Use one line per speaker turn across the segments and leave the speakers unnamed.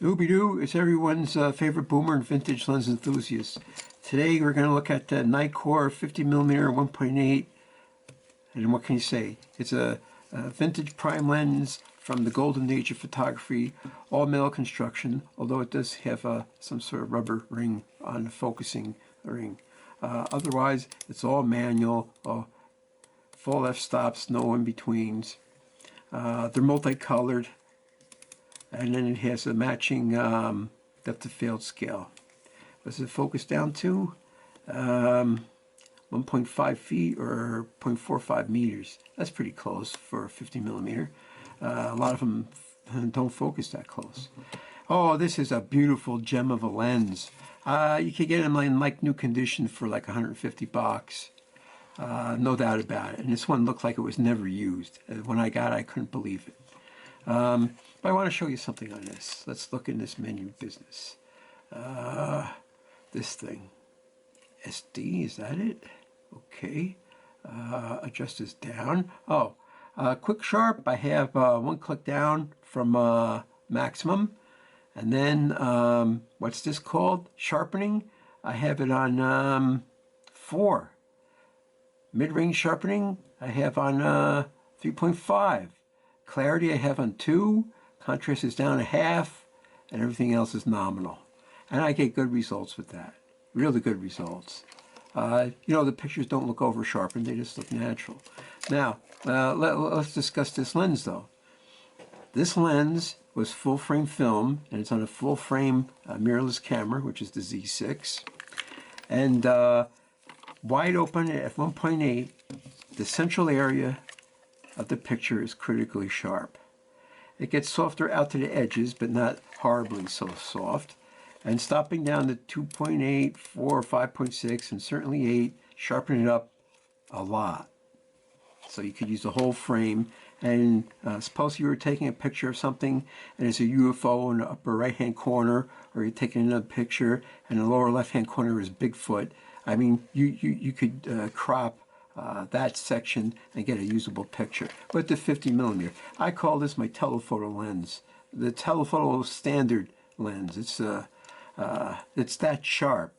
Ooby-doo, it's everyone's favorite boomer and vintage lens enthusiast. Today we're going to look at the Nikkor 50mm 1.8, and what can you say? It's a vintage prime lens from the golden age of photography, all metal construction, although it does have some sort of rubber ring on the focusing ring. Otherwise, it's all manual, full f-stops, no in-betweens. They're multicolored. And then it has a matching depth of field scale. What's it focused down to? 1.5 feet or 0.45 meters. That's pretty close for a 50mm. A lot of them don't focus that close. Oh, this is a beautiful gem of a lens. You could get them in like new condition for like 150 bucks. No doubt about it. And this one looked like it was never used. When I got it, I couldn't believe it. But I want to show you something on this. Let's look in this menu business. This thing. SD, is that it? Okay. Adjust this down. Oh, quick sharp. I have one click down from maximum. And then, what's this called? Sharpening. I have it on 4. Mid-range sharpening, I have on 3.5. Clarity I have on 2, contrast is down 1/2, and everything else is nominal. And I get good results with that, really good results. You know, the pictures don't look over sharpened, they just look natural. Now, let's discuss this lens though. This lens was full frame film, and it's on a full frame mirrorless camera, which is the Z6. And wide open at f1.8, the central area of the picture is critically sharp. It gets softer out to the edges, but not horribly so soft. And stopping down to 2.8, 4, 5.6, and certainly 8, sharpen it up a lot. So you could use the whole frame. And suppose you were taking a picture of something and there's a UFO in the upper right-hand corner, or you're taking another picture and the lower left-hand corner is Bigfoot. I mean, you could crop that section and get a usable picture with the 50mm. I call this my telephoto lens, the telephoto standard lens. It's that sharp.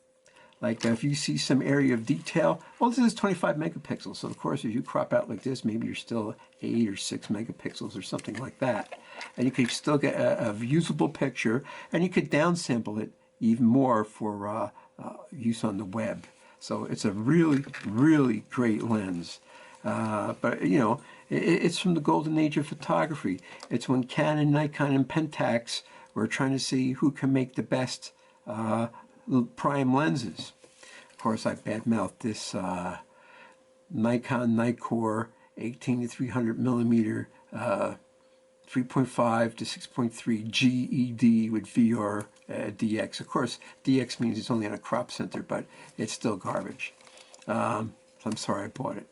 Like if you see some area of detail, well, this is 25 megapixels. So of course, if you crop out like this, maybe you're still 8 or 6 megapixels or something like that, and you could still get a usable picture, and you could downsample it even more for use on the web. So it's a really, really great lens. But, you know, it's from the golden age of photography. It's when Canon, Nikon, and Pentax were trying to see who can make the best prime lenses. Of course, I badmouthed this Nikon Nikkor 18 to 300mm 3.5 to 6.3 GED with VR DX. Of course, DX means it's only on a crop center, but it's still garbage. So I'm sorry I bought it.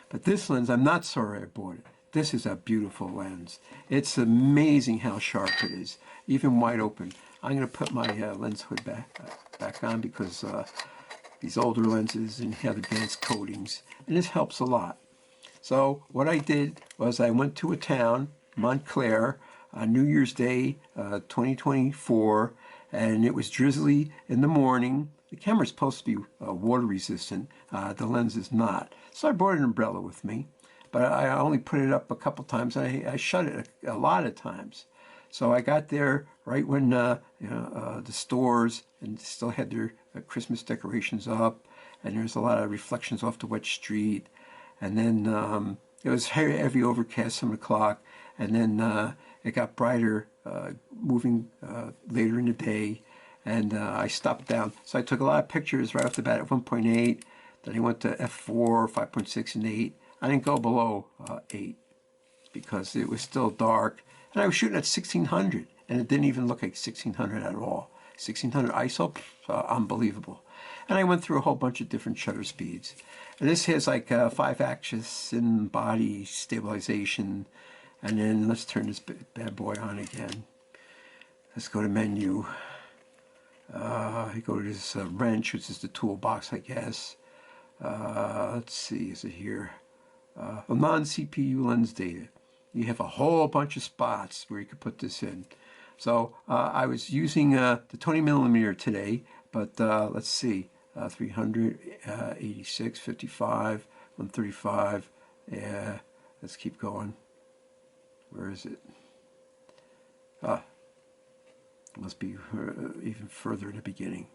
But this lens, I'm not sorry I bought it. This is a beautiful lens. It's amazing how sharp it is, even wide open. I'm going to put my lens hood back on because these older lenses and have advanced coatings, and this helps a lot. So what I did was I went to a town, Montclair, on New Year's Day 2024, and it was drizzly in the morning. The camera's supposed to be water resistant. The lens is not. So I brought an umbrella with me, but I only put it up a couple times. I shut it a lot of times. So I got there right when the stores and still had their Christmas decorations up, and there's a lot of reflections off the wet street. And then it was heavy overcast, 7 o'clock, and then it got brighter moving later in the day, and I stopped down. So I took a lot of pictures right off the bat at 1.8, then I went to f4, 5.6, and 8. I didn't go below 8 because it was still dark, and I was shooting at 1600, and it didn't even look like 1600 at all. 1600 ISO, unbelievable. And I went through a whole bunch of different shutter speeds. And this has like 5-axis in body stabilization. And then let's turn this bad boy on again. Let's go to menu. You go to this wrench, which is the toolbox, I guess. Let's see, is it here? Non-CPU lens data. You have a whole bunch of spots where you could put this in. So I was using the 20 millimeter today, but let's see, 300, 86, 55, 135. Yeah, let's keep going. Where is it? It must be even further in the beginning.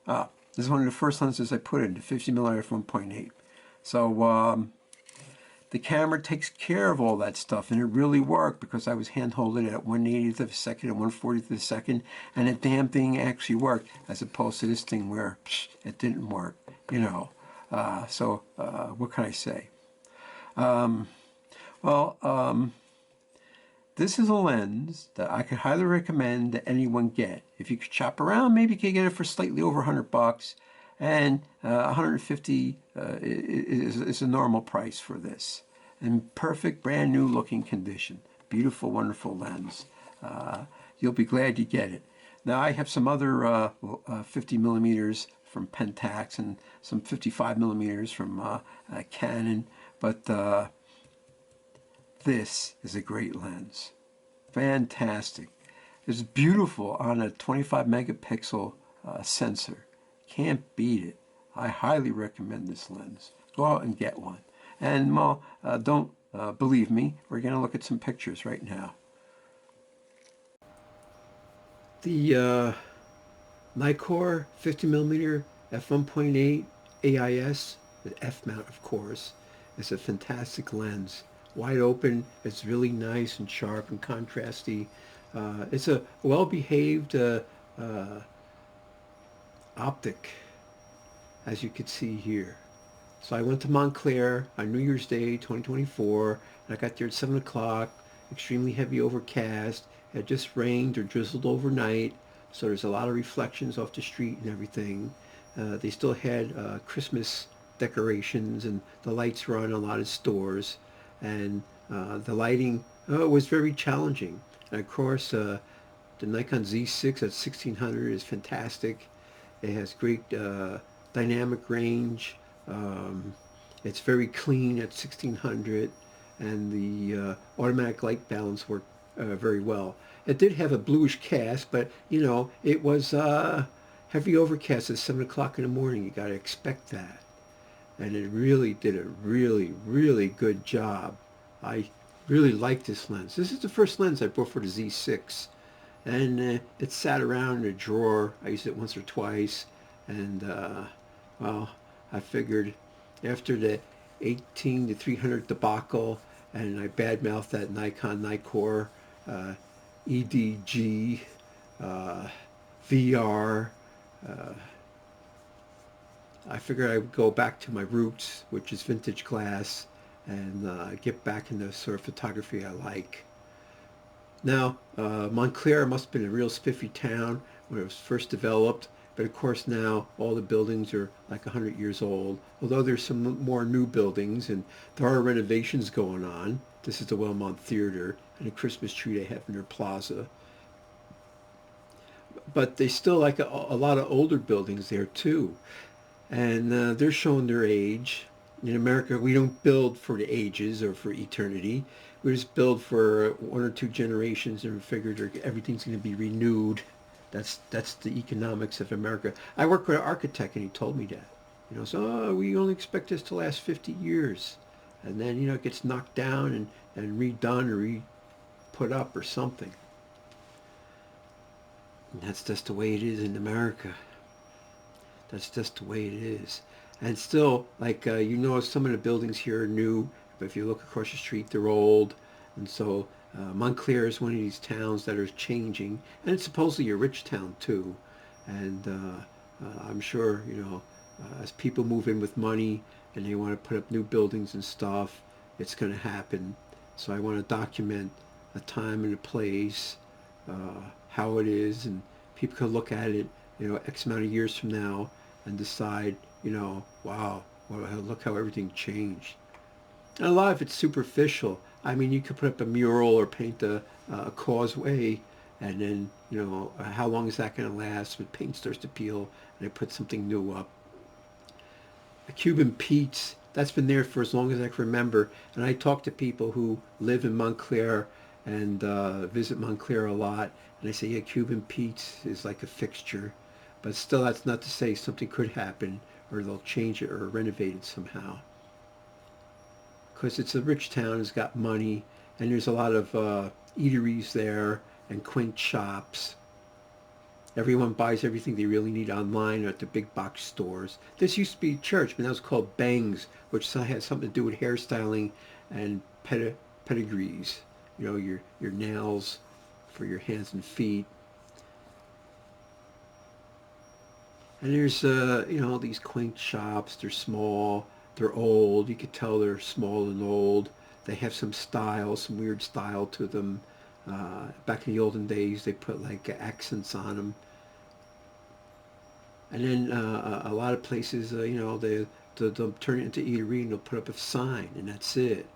This is one of the first lenses I put in, the 50 millimeter f1.8. So the camera takes care of all that stuff, and it really worked because I was hand holding it at 1/80th of a second and 1/40th of a second, and the damn thing actually worked, as opposed to this thing where it didn't work, you know. What can I say? This is a lens that I could highly recommend that anyone get. If you could shop around, maybe you could get it for slightly over $100, and 150 is a normal price for this. In perfect, brand new looking condition. Beautiful, wonderful lens. You'll be glad you get it. Now I have some other 50 millimeters from Pentax and some 55 millimeters from Canon, but this is a great lens. Fantastic. It's beautiful on a 25 megapixel sensor. Can't beat it. I highly recommend this lens. Go out and get one. And well, don't believe me, we're going to look at some pictures right now. The Nikkor 50 millimeter f1.8 AIS, the F mount of course, is a fantastic lens. Wide open, it's really nice and sharp and contrasty. It's a well-behaved optic, as you can see here. So I went to Montclair on New Year's Day 2024, and I got there at 7 o'clock, extremely heavy overcast. It had just rained or drizzled overnight, so there's a lot of reflections off the street and everything. They still had Christmas decorations, and the lights were on a lot of stores, and the lighting was very challenging. And of course, the Nikon Z6 at 1600 is fantastic. It has great dynamic range. It's very clean at 1600, and the automatic light balance worked very well. It did have a bluish cast, but you know, it was heavy overcast at 7 o'clock in the morning. You got to expect that. And it really did a really good job. I really like this lens. This is the first lens I bought for the Z6, and it sat around in a drawer. I used it once or twice, and well, I figured after the 18 to 300 debacle, and I badmouthed that Nikon Nikkor EDG VR. I figured I would go back to my roots, which is vintage glass, and get back into the sort of photography I like. Now, Montclair must have been a real spiffy town when it was first developed, but of course now all the buildings are like 100 years old, although there's some more new buildings, and there are renovations going on. This is the Wellmont Theater and a Christmas tree they have in their plaza. But they still like a lot of older buildings there too. And they're showing their age. In America, we don't build for the ages or for eternity. We just build for one or two generations, and we figured everything's going to be renewed. That's the economics of America. I work with an architect, and he told me that. You know, so we only expect this to last 50 years, and then you know it gets knocked down and redone or re-put up or something. And that's just the way it is in America. That's just the way it is. And still, like, you know, some of the buildings here are new, but if you look across the street, they're old. And so Montclair is one of these towns that are changing. And it's supposedly a rich town, too. And I'm sure, you know, as people move in with money and they want to put up new buildings and stuff, it's going to happen. So I want to document a time and a place, how it is, and people can look at it, you know, X amount of years from now and decide, you know, wow, well, look how everything changed. And a lot of it's superficial. I mean, you could put up a mural or paint a causeway, and then, you know, how long is that going to last when paint starts to peel and they put something new up? A Cuban Pete's, that's been there for as long as I can remember. And I talk to people who live in Montclair, and visit Montclair a lot. And I say, yeah, Cuban Pete's is like a fixture. But still, that's not to say something could happen or they'll change it or renovate it somehow. Because it's a rich town, it's got money, and there's a lot of eateries there and quaint shops. Everyone buys everything they really need online or at the big box stores. This used to be a church, but that was called Bangs, which had something to do with hairstyling and pedigrees. You know, your nails for your hands and feet. And there's, you know, these quaint shops. They're small. They're old. You could tell they're small and old. They have some style, some weird style to them. Back in the olden days, they put like accents on them. And then a lot of places, you know, they'll turn it into eatery and they'll put up a sign and that's it.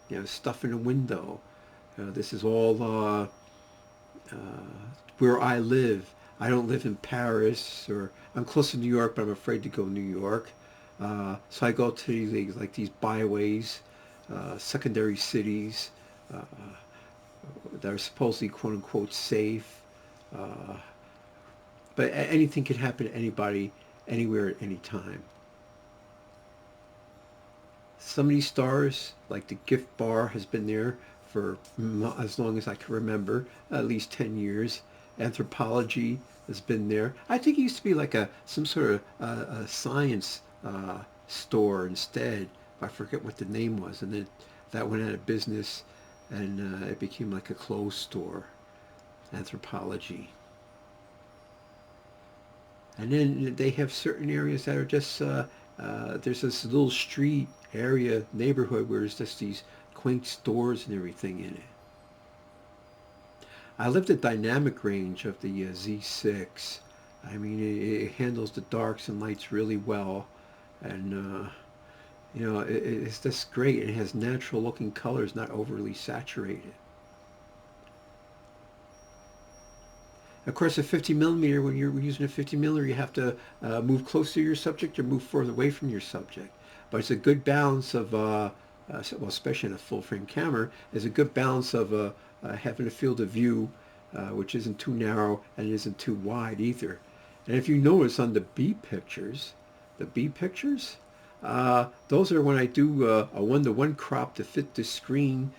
You know, stuff in the window. This is all where I live. I don't live in Paris, or I'm close to New York, but I'm afraid to go to New York. So I go to these, like these byways, secondary cities uh, that are supposedly quote unquote safe. Uh, but anything can happen to anybody, anywhere, at any time. Some of these stars, like the Gift Bar, has been there for as long as I can remember, at least 10 years. Anthropology has been there. I think it used to be like some sort of a science store instead. I forget what the name was, and then that went out of business, and it became like a clothes store. Anthropology. And then they have certain areas that are just there's this little street area neighborhood where there's just these quaint stores and everything in it. I love the dynamic range of the Z6. I mean, it handles the darks and lights really well, and you know, it's just great. It has natural looking colors, not overly saturated. Of course, a 50 millimeter, when you're using a 50 millimeter, you have to move closer to your subject or move further away from your subject. But it's a good balance of, well, especially in a full frame camera, is a good balance of having a field of view which isn't too narrow and isn't too wide either. And if you notice on the B pictures, those are when I do a one-to-one crop to fit the screen,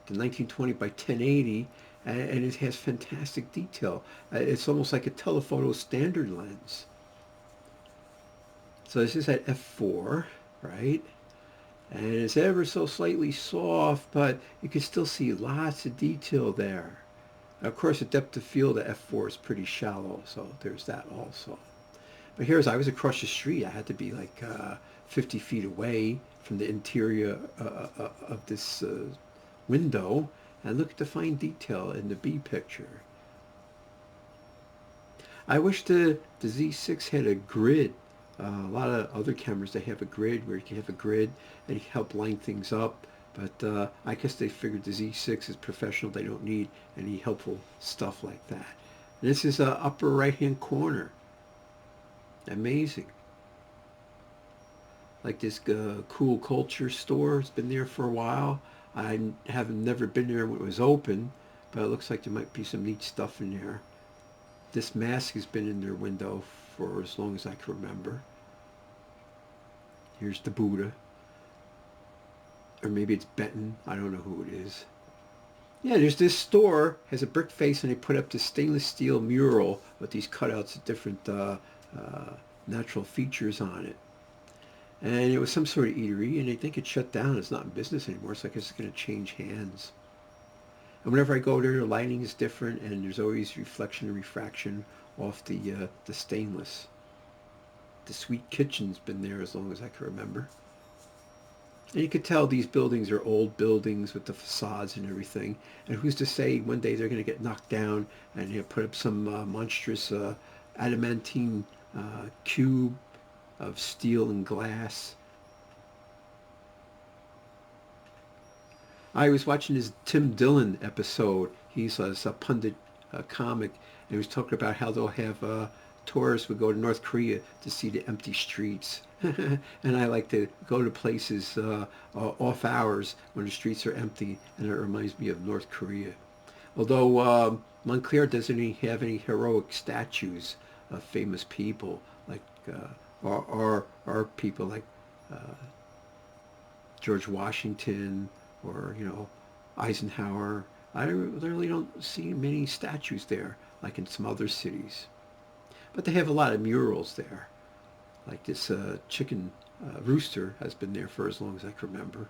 the 1920 by 1080, and it has fantastic detail. It's almost like a telephoto standard lens. So this is at f4, right? And it's ever so slightly soft, but you can still see lots of detail there. Of course, the depth of field at f4 is pretty shallow, so there's that also. But here, as I was across the street, I had to be like 50 feet away from the interior of this window, and look at the fine detail in the B picture. I wish the Z6 had a grid. A lot of other cameras, they have a grid where you can have a grid and you can help line things up. But I guess they figured the Z6 is professional. They don't need any helpful stuff like that. And this is upper right-hand corner. Amazing. Like this cool culture store. It's been there for a while. I have never been there when it was open, but it looks like there might be some neat stuff in there. This mask has been in their window for as long as I can remember. Here's the Buddha. Or maybe it's Benton. I don't know who it is. Yeah, there's this store, has a brick face, and they put up this stainless steel mural with these cutouts of different natural features on it. And it was some sort of eatery, and I think it shut down. It's not in business anymore, so I guess it's going to change hands. And whenever I go there, the lighting is different, and there's always reflection and refraction off the stainless. The Sweet Kitchen's been there as long as I can remember. And you could tell these buildings are old buildings with the facades and everything. And who's to say one day they're going to get knocked down and put up some monstrous adamantine cube of steel and glass. I was watching this Tim Dillon episode. He's a pundit comic, and he was talking about how they'll have tourists would go to North Korea to see the empty streets. And I like to go to places off hours when the streets are empty, and it reminds me of North Korea. Although Montclair doesn't even have any heroic statues of famous people like or people like George Washington or Eisenhower. I really don't see many statues there like in some other cities. But they have a lot of murals there. Like this chicken rooster has been there for as long as I can remember.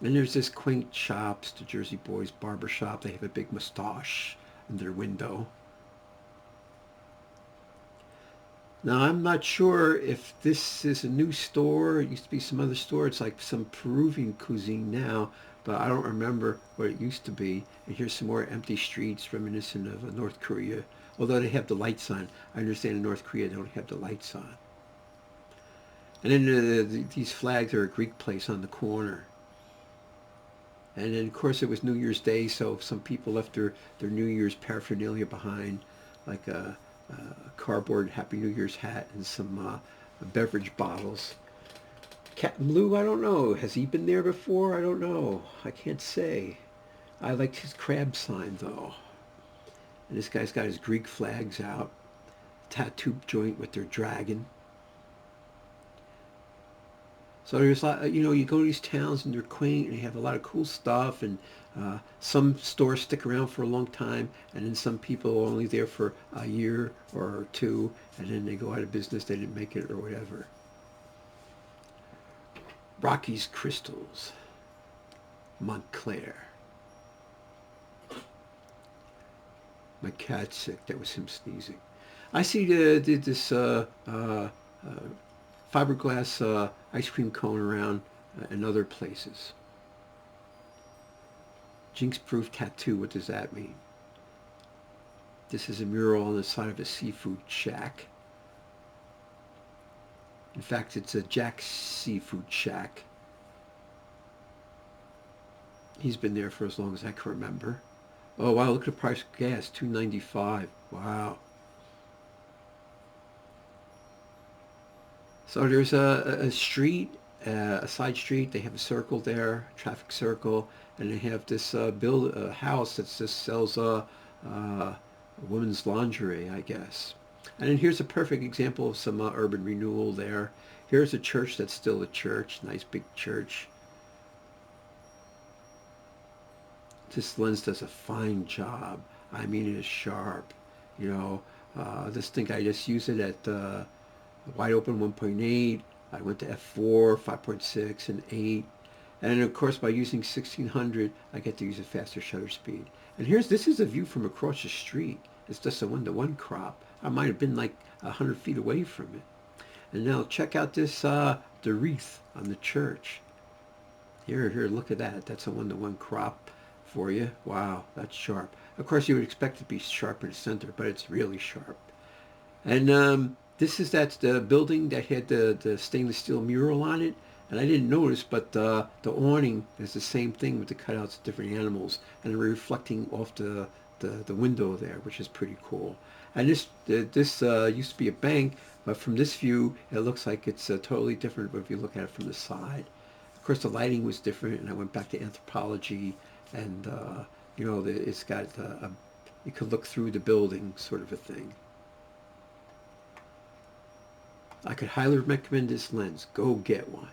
And there's this quaint shops, the Jersey Boys barber shop. They have a big mustache in their window. Now, I'm not sure if this is a new store. It used to be some other store. It's like some Peruvian cuisine now, but I don't remember what it used to be. And here's some more empty streets reminiscent of North Korea, although they have the lights on. I understand in North Korea they don't have the lights on. And then these flags are a Greek place on the corner. And then, of course, it was New Year's Day, so some people left their New Year's paraphernalia behind, like a cardboard Happy New Year's hat and some beverage bottles. Captain Blue, I don't know. Has he been there before? I don't know. I can't say. I liked his crab sign, though. And this guy's got his Greek flags out. Tattoo joint with their dragon. So there's a lot, you go to these towns and they're quaint and they have a lot of cool stuff, and some stores stick around for a long time, and then some people are only there for a year or two, and then they go out of business, they didn't make it or whatever. Rocky's Crystals, Montclair. My cat's sick. That was him sneezing. I see did this fiberglass ice cream cone around in other places. Jinx-proof tattoo, what does that mean? This is a mural on the side of a seafood shack. In fact, it's a Jack's Seafood Shack. He's been there for as long as I can remember. Oh, wow, look at the price of gas, $2.95. Wow. So there's a street, a side street. They have a circle there, a traffic circle, and they have this house that just sells women's lingerie, I guess. And then here's a perfect example of some urban renewal there. Here's a church that's still a church, nice big church. This lens does a fine job. I mean, it is sharp. This thing, I just use it at wide open 1.8. I went to f4, 5.6, and 8. And then, of course, by using 1600, I get to use a faster shutter speed. And this is a view from across the street. It's just a one-to-one crop. I might have been like 100 feet away from it. And now check out this, the wreath on the church. Here, look at that. That's a one-to-one crop for you. Wow, that's sharp. Of course, you would expect it to be sharp in the center, but it's really sharp. And this is the building that had the stainless steel mural on it. And I didn't notice, but the awning is the same thing with the cutouts of different animals, and they're reflecting off the window there, which is pretty cool. And this used to be a bank, but from this view, it looks like it's totally different if you look at it from the side. Of course, the lighting was different, and I went back to anthropology, and it's got you could look through the building, sort of a thing. I could highly recommend this lens. Go get one.